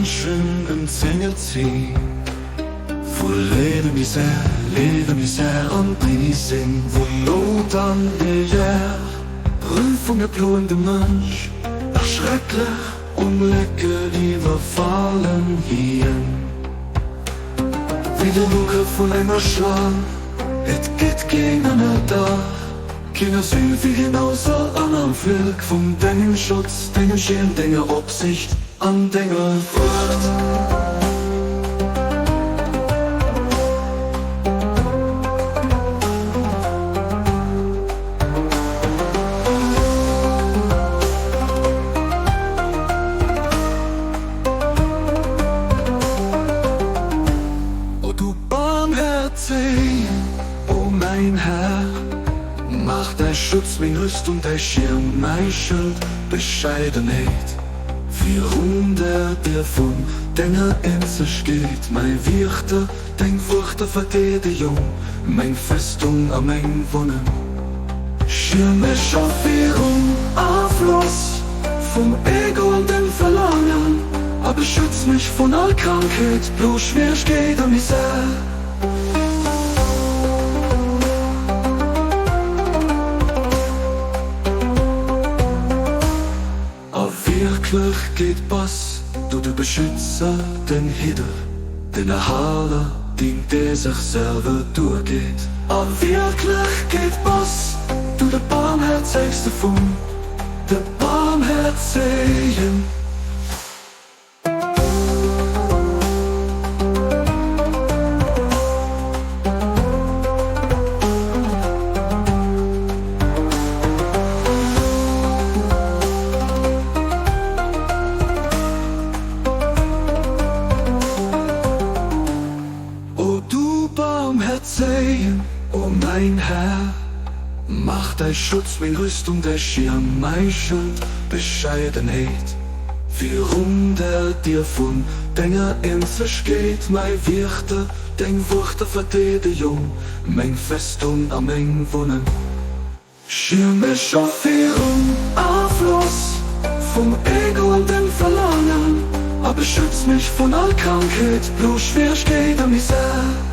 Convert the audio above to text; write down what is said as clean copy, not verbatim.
Menschen im Zähne ziehen. Voll Leben Misère und Rising, wo Not an der Jär. Prüfung der blühende Mensch, erschrecklich und lecker, die wir fallen hier. Wie der Luke von einer Schlange, es geht gegen einen Tag. Keiner Süd wie hinaus an einem Fleck vom Denken Schutz, Denken Schirm, Denken Obsicht, an Denken Furcht. O du Barmherzig, o mein Herr, mach dein Schutz, mein Rüstung, dein Schirm, mein Schild, Bescheidenheit. 400 von deiner Insel steht mein Wirte, dein Furchte Verteidigung, mein Festung am mein Wohnen. Schirm mich auf ihrem Abfluss vom Ego und dem Verlangen, aber schütz mich von all Krankheit, bloß schwer geht an Misere. Wirklich geht was, du der Beschützer, den Hitter, den Erhaler, den der sich selber durchgeht. Aber wirklich geht was, du der Barmherzigste von der Barmherzigen. O mein Herr, mach dein Schutz, mein Rüstung, dein Schirm, mein Schild, Bescheidenheit. 400 dir von deiner Insel geht mein Wirte, dein Wuchte Verteidigung, mein Festung am mein Wohnen. Schirm mich auf ihrem Abfluss vom Ego und dem Verlangen, aber schütz mich von all Krankheit, bloß schwer geht an Misere.